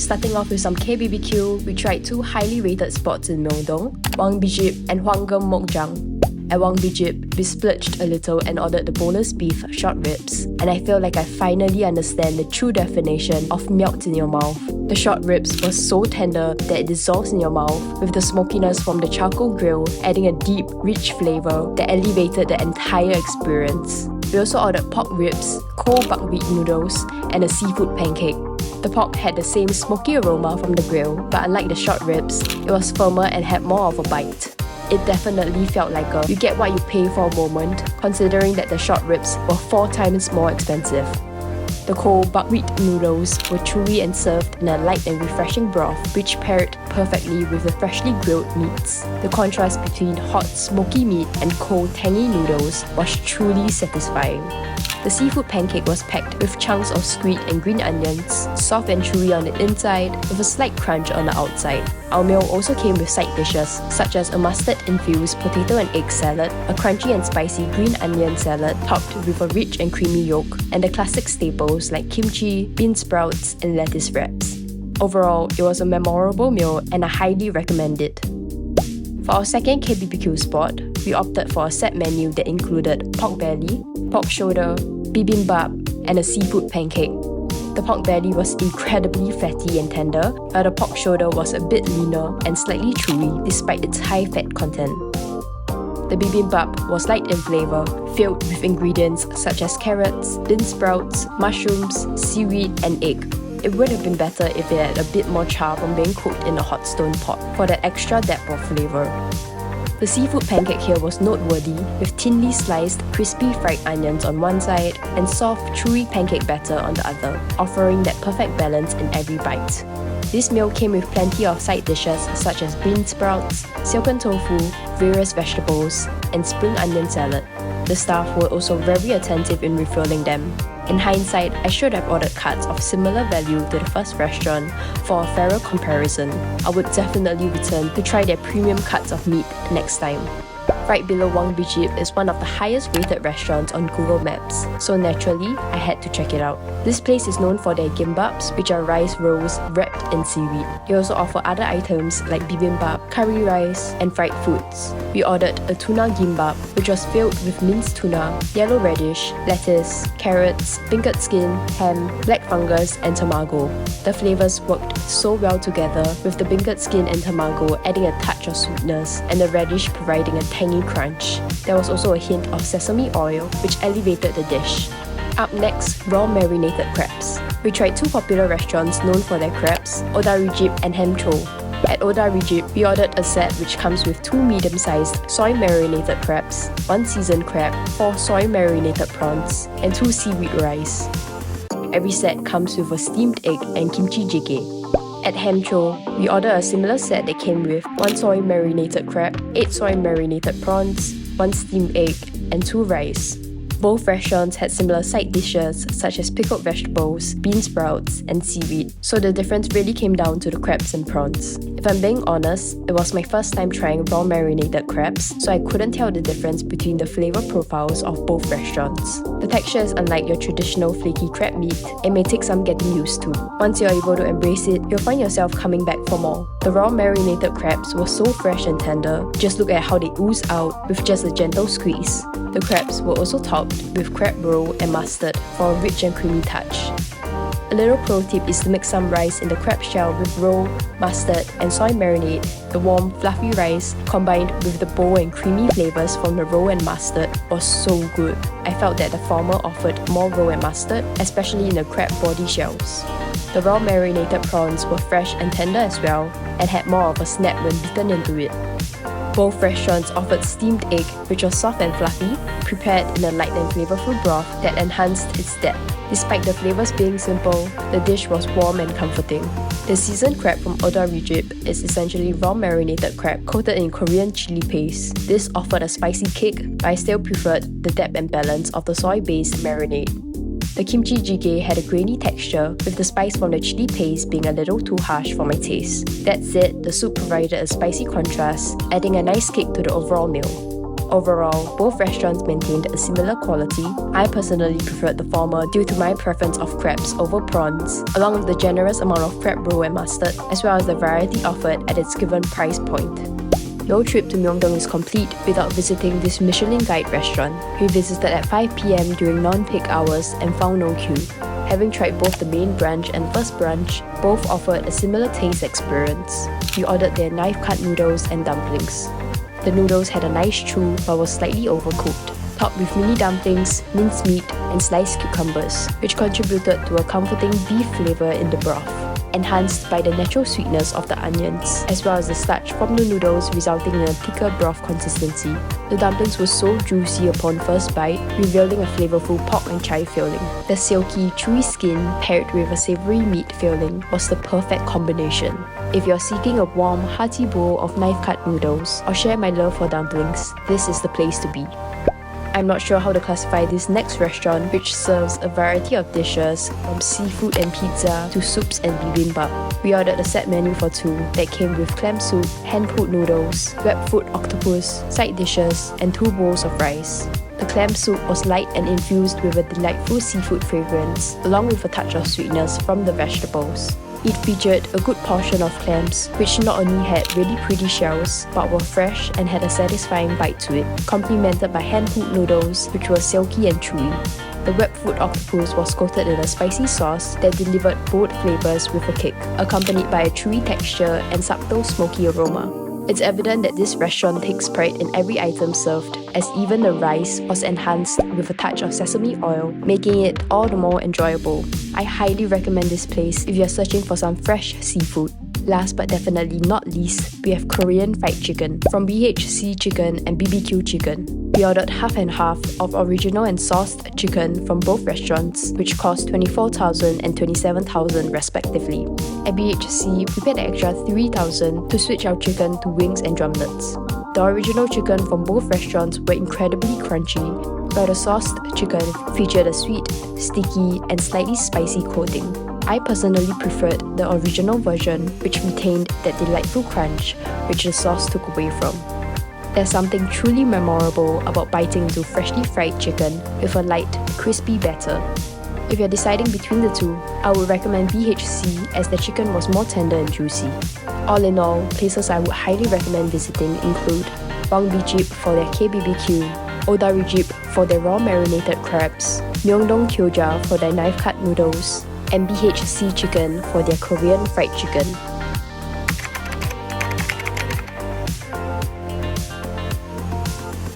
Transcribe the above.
Starting off with some KBBQ, we tried 2 highly rated spots in Myeongdong, Wangbijip and Hwanggeum Mokjang. At Wangbijip, we splurged a little and ordered the boneless beef short ribs, and I feel like I finally understand the true definition of melt in your mouth. The short ribs were so tender that it dissolves in your mouth, with the smokiness from the charcoal grill adding a deep, rich flavour that elevated the entire experience. We also ordered pork ribs, cold buckwheat noodles, and a seafood pancake. The pork had the same smoky aroma from the grill, but unlike the short ribs, it was firmer and had more of a bite. It definitely felt like a you get what you pay for a moment, considering that the short ribs were 4 times more expensive. The cold buckwheat noodles were chewy and served in a light and refreshing broth, which paired perfectly with the freshly grilled meats. The contrast between hot, smoky meat and cold, tangy noodles was truly satisfying. The seafood pancake was packed with chunks of squid and green onions, soft and chewy on the inside, with a slight crunch on the outside. Our meal also came with side dishes, such as a mustard-infused potato and egg salad, a crunchy and spicy green onion salad topped with a rich and creamy yolk, and the classic staples like kimchi, bean sprouts, and lettuce wraps. Overall, it was a memorable meal and I highly recommend it. For our second KBBQ spot, we opted for a set menu that included pork belly, pork shoulder, bibimbap, and a seafood pancake. The pork belly was incredibly fatty and tender, while the pork shoulder was a bit leaner and slightly chewy despite its high fat content. The bibimbap was light in flavour, filled with ingredients such as carrots, bean sprouts, mushrooms, seaweed, and egg. It would have been better if it had a bit more char from being cooked in a hot stone pot for that extra depth of flavour. The seafood pancake here was noteworthy, with thinly sliced, crispy fried onions on one side and soft, chewy pancake batter on the other, offering that perfect balance in every bite. This meal came with plenty of side dishes such as bean sprouts, silken tofu, various vegetables, and spring onion salad. The staff were also very attentive in refilling them. In hindsight, I should have ordered cuts of similar value to the first restaurant for a fairer comparison. I would definitely return to try their premium cuts of meat next time. Right below Wangbijip is one of the highest rated restaurants on Google Maps, so naturally, I had to check it out. This place is known for their gimbaps, which are rice rolls wrapped in seaweed. They also offer other items like bibimbap, curry rice, and fried foods. We ordered a tuna gimbap, which was filled with minced tuna, yellow radish, lettuce, carrots, beancurd skin, ham, black fungus, and tamago. The flavours worked so well together, with the beancurd skin and tamago adding a touch of sweetness, and the radish providing a tangy crunch. There was also a hint of sesame oil, which elevated the dish. Up next, raw marinated crabs. We tried 2 popular restaurants known for their crabs, Odarijip and Hamcho. At Odarijip, we ordered a set which comes with 2 medium-sized soy marinated crabs, 1 seasoned crab, 4 soy marinated prawns, and 2 seaweed rice. Every set comes with a steamed egg and kimchi jjigae. At Hamcho, we ordered a similar set that came with 1 soy marinated crab, 8 soy marinated prawns, 1 steamed egg, and 2 rice. Both restaurants had similar side dishes such as pickled vegetables, bean sprouts, and seaweed, so the difference really came down to the crabs and prawns. If I'm being honest, it was my first time trying raw marinated crabs, so I couldn't tell the difference between the flavour profiles of both restaurants. The texture is unlike your traditional flaky crab meat and may take some getting used to. Once you're able to embrace it, you'll find yourself coming back for more. The raw marinated crabs were so fresh and tender, just look at how they ooze out with just a gentle squeeze. The crabs were also topped with crab roe and mustard for a rich and creamy touch. A little pro tip is to mix some rice in the crab shell with roe, mustard, and soy marinade. The warm, fluffy rice, combined with the bold and creamy flavours from the roe and mustard, was so good. I felt that the former offered more roe and mustard, especially in the crab body shells. The raw marinated prawns were fresh and tender as well, and had more of a snap when bitten into it. Both restaurants offered steamed egg, which was soft and fluffy, prepared in a light and flavorful broth that enhanced its depth. Despite the flavors being simple, the dish was warm and comforting. The seasoned crab from Odarijip is essentially raw marinated crab coated in Korean chili paste. This offered a spicy kick, but I still preferred the depth and balance of the soy-based marinade. The kimchi jjigae had a grainy texture, with the spice from the chili paste being a little too harsh for my taste. That said, the soup provided a spicy contrast, adding a nice kick to the overall meal. Overall, both restaurants maintained a similar quality. I personally preferred the former due to my preference of crabs over prawns, along with the generous amount of crab roe and mustard, as well as the variety offered at its given price point. No trip to Myeongdong is complete without visiting this Michelin Guide restaurant. We visited at 5 PM during non-peak hours and found no queue. Having tried both the main brunch and first brunch, both offered a similar taste experience. We ordered their knife-cut noodles and dumplings. The noodles had a nice chew but was slightly overcooked, topped with mini dumplings, minced meat, and sliced cucumbers, which contributed to a comforting beef flavour in the broth, enhanced by the natural sweetness of the onions, as well as the starch from the noodles resulting in a thicker broth consistency. The dumplings were so juicy upon first bite, revealing a flavourful pork and chive filling. The silky, chewy skin paired with a savoury meat filling was the perfect combination. If you're seeking a warm, hearty bowl of knife-cut noodles or share my love for dumplings, this is the place to be. I'm not sure how to classify this next restaurant, which serves a variety of dishes from seafood and pizza to soups and bibimbap. We ordered a set menu for two that came with clam soup, hand-pulled noodles, web-foot octopus, side dishes, and 2 bowls of rice. The clam soup was light and infused with a delightful seafood fragrance, along with a touch of sweetness from the vegetables. It featured a good portion of clams, which not only had really pretty shells, but were fresh and had a satisfying bite to it, complemented by hand-pulled noodles, which were silky and chewy. The web-foot octopus was coated in a spicy sauce that delivered bold flavours with a kick, accompanied by a chewy texture and subtle smoky aroma. It's evident that this restaurant takes pride in every item served, as even the rice was enhanced with a touch of sesame oil, making it all the more enjoyable. I highly recommend this place if you're searching for some fresh seafood. Last but definitely not least, we have Korean fried chicken from BHC Chicken and BB.Q Chicken. We ordered half and half of original and sauced chicken from both restaurants, which cost 24,000 and 27,000 respectively. At BHC, we paid an extra 3,000 to switch our chicken to wings and drumlets. The original chicken from both restaurants were incredibly crunchy, while the sauced chicken featured a sweet, sticky, and slightly spicy coating. I personally preferred the original version, which retained that delightful crunch which the sauce took away from. There's something truly memorable about biting into freshly fried chicken with a light, crispy batter. If you're deciding between the two, I would recommend BHC as the chicken was more tender and juicy. All in all, places I would highly recommend visiting include Wangbijip for their KBBQ, Odarijip for their raw marinated crabs, Myeongdong Kyoja for their knife-cut noodles, and BHC Chicken for their Korean fried chicken.